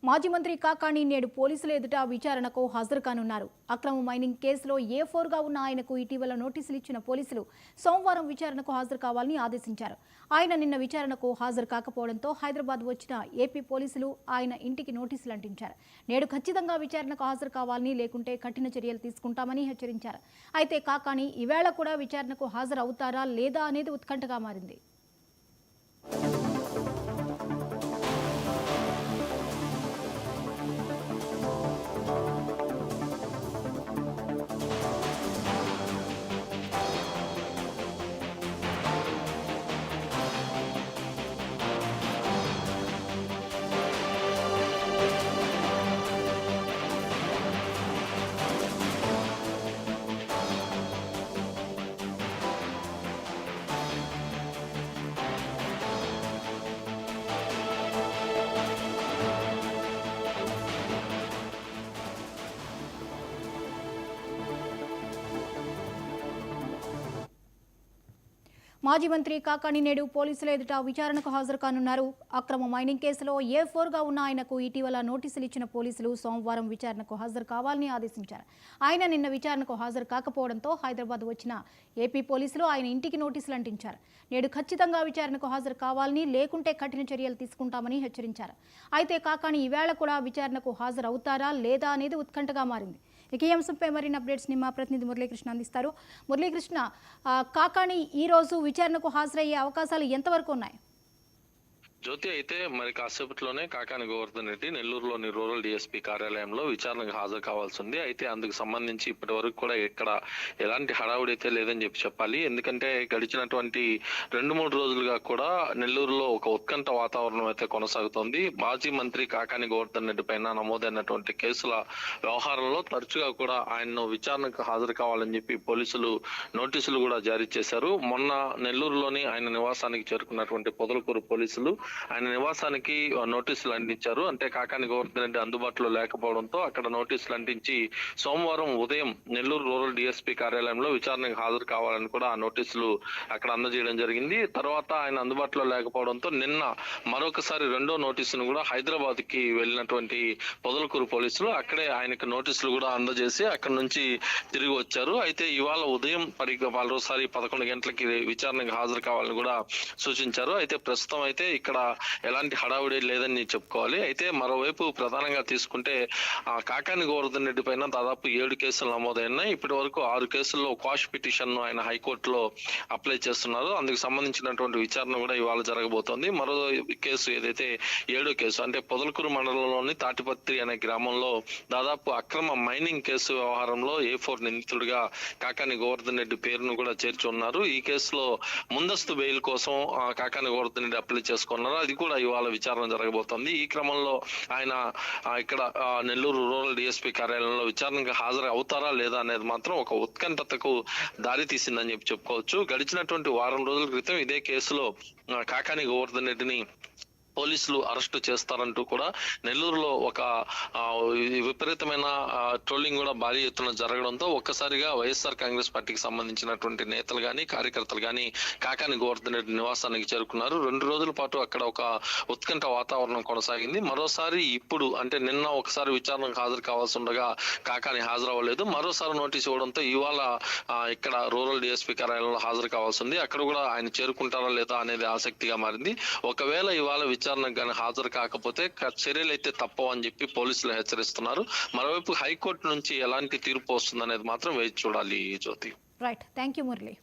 మాజీ మంత్రి కాకాణి నేడు పోలీసుల ఎదుట విచారణకు హాజరు కానున్నారు. అక్రమ మైనింగ్ కేసులో A4గా ఉన్న ఆయనకు ఇటీవల నోటీసులు ఇచ్చిన పోలీసులు సోమవారం విచారణకు హాజరు కావాలని ఆదేశించారు. ఆయన నిన్న విచారణకు హాజరు కాకపోవడంతో హైదరాబాద్ వచ్చిన ఏపీ పోలీసులు ఆయన ఇంటికి నోటీసులు అంటించారు. నేడు ఖచ్చితంగా విచారణకు హాజరు కావాలని, లేకుంటే కఠిన చర్యలు తీసుకుంటామని హెచ్చరించారు. అయితే కాకాణి ఈవేళ కూడా విచారణకు హాజరు అవుతారా లేదా అనేది ఉత్కంఠగా మారింది. మాజీ మంత్రి కాకాణి నేడు పోలీసుల ఎదుట విచారణకు హాజరు కానున్నారు. అక్రమ మైనింగ్ కేసులో A4గా ఉన్న ఆయనకు ఇటీవల నోటీసులు ఇచ్చిన పోలీసులు సోమవారం విచారణకు హాజరు కావాలని ఆదేశించారు. ఆయన నిన్న విచారణకు హాజరు కాకపోవడంతో హైదరాబాద్ వచ్చిన ఏపీ పోలీసులు ఆయన ఇంటికి నోటీసులు అంటించారు. నేడు ఖచ్చితంగా విచారణకు హాజరు కావాలని, లేకుంటే కఠిన చర్యలు తీసుకుంటామని హెచ్చరించారు. అయితే కాకాణి ఈవేళ కూడా విచారణకు హాజరు అవుతారా లేదా అనేది ఉత్కంఠగా మారింది. ఇక ఈ అంశంపై మరిన్ని అప్డేట్స్ ని మా ప్రతినిధి మురళీకృష్ణ అందిస్తారు. మురళీకృష్ణ, కాకాణి ఈ రోజు విచారణకు హాజరయ్యే అవకాశాలు ఎంతవరకు ఉన్నాయి? జ్యోతి, అయితే మరి కాసేపట్లోనే కాకాని గోవర్ధన్ రెడ్డి నెల్లూరులోని రూరల్ డిఎస్పీ కార్యాలయంలో విచారణకు హాజరు కావాల్సి ఉంది. అయితే అందుకు సంబంధించి ఇప్పటి వరకు కూడా ఇక్కడ ఎలాంటి హడావుడి అయితే లేదని చెప్పాలి. ఎందుకంటే గడిచినటువంటి 2-3 రోజులుగా కూడా నెల్లూరులో ఒక ఉత్కంఠ వాతావరణం అయితే కొనసాగుతోంది. మాజీ మంత్రి కాకాని గోవర్ధన్ రెడ్డి పైన నమోదైనటువంటి కేసుల వ్యవహారంలో తరచుగా కూడా ఆయన్ను విచారణకు హాజరు కావాలని చెప్పి పోలీసులు నోటీసులు కూడా జారీ చేశారు. మొన్న నెల్లూరులోని ఆయన నివాసానికి చేరుకున్నటువంటి పొదలకూరు పోలీసులు ఆయన నివాసానికి నోటీసులు అంటించారు. అంటే కాకాని గోవర్ధన్ రెడ్డి అందుబాటులో లేకపోవడంతో అక్కడ నోటీసులు అంటించి సోమవారం ఉదయం నెల్లూరు రూరల్ డిఎస్పీ కార్యాలయంలో విచారణకు హాజరు కావాలని కూడా ఆ నోటీసులు అక్కడ అందజేయడం జరిగింది. తర్వాత ఆయన అందుబాటులో లేకపోవడంతో నిన్న మరొకసారి రెండో నోటీసును కూడా హైదరాబాద్ కి వెళ్ళినటువంటి పొదలకూరు పోలీసులు అక్కడే ఆయనకు నోటీసులు కూడా అందజేసి అక్కడ నుంచి తిరిగి వచ్చారు. అయితే ఇవాళ ఉదయం మరోసారి 11 గంటలకి విచారణకు హాజరు కావాలని కూడా సూచించారు. అయితే ప్రస్తుతం అయితే ఇక్కడ ఎలాంటి హడావుడి లేదని చెప్పుకోవాలి. అయితే మరోవైపు ప్రధానంగా తీసుకుంటే కాకాని గోవర్ధన్ రెడ్డి పైన దాదాపు 7 కేసులు నమోదైనాయి. ఇప్పటి వరకు 6 కేసుల్లో క్వాష్ పిటిషన్ ను ఆయన హైకోర్టులో అప్లై చేస్తున్నారు. అందుకు సంబంధించినటువంటి విచారణ కూడా ఇవాళ జరగబోతోంది. మరో కేసు ఏదైతే 7వ కేసు అంటే పొదలకూరు మండలంలోని తాటిపత్రి అనే గ్రామంలో దాదాపు అక్రమ మైనింగ్ కేసు వ్యవహారంలో A4 నిందితుడిగా కాకాని గోవర్ధన్ రెడ్డి పేరును కూడా చేర్చి ఉన్నారు. ఈ కేసులో ముందస్తు బెయిల్ కోసం కాకాని గోవర్ధన్ రెడ్డి అప్లై చేసుకున్నారు. అది కూడా ఇవాళ విచారణ జరగబోతోంది. ఈ క్రమంలో ఆయన ఇక్కడ నెల్లూరు రూరల్ డిఎస్పీ కార్యాలయంలో విచారణకు హాజరు అవుతారా లేదా అనేది మాత్రం ఒక ఉత్కంఠతకు దారి తీసిందని చెప్పుకోవచ్చు. గడిచినటువంటి వారం రోజుల క్రితం ఇదే కేసులో కాకాని గోవర్ధన్ రెడ్డిని పోలీసులు అరెస్టు చేస్తారంటూ కూడా నెల్లూరులో ఒక విపరీతమైన ట్రోలింగ్ కూడా భారీ ఎత్తున జరగడంతో ఒక్కసారిగా వైఎస్ఆర్ కాంగ్రెస్ పార్టీకి సంబంధించినటువంటి నేతలు గాని కార్యకర్తలు గాని కాకాని గోవర్ధన్ రెడ్డి నివాసానికి చేరుకున్నారు. 2 రోజుల పాటు అక్కడ ఒక ఉత్కంఠ వాతావరణం కొనసాగింది. మరోసారి ఇప్పుడు అంటే నిన్న ఒకసారి విచారణకు హాజరు కావాల్సి ఉండగా కాకాని హాజరవ్వలేదు. మరోసారి నోటీస్ ఇవ్వడంతో ఇవాళ ఇక్కడ రూరల్ డిఎస్పీ కార్యాలయంలో హాజరు కావాల్సి ఉంది. అక్కడ కూడా ఆయన చేరుకుంటారా లేదా అనేది ఆసక్తిగా మారింది. ఒకవేళ ఇవాళ విచారణకు కానీ హాజరు కాకపోతే చర్యలు అయితే తప్పవని చెప్పి పోలీసులు హెచ్చరిస్తున్నారు. మరోవైపు హైకోర్టు నుంచి ఎలాంటి తీర్పు వస్తుందనేది మాత్రం వేచి చూడాలి. Jyoti. Right, thank you Murali.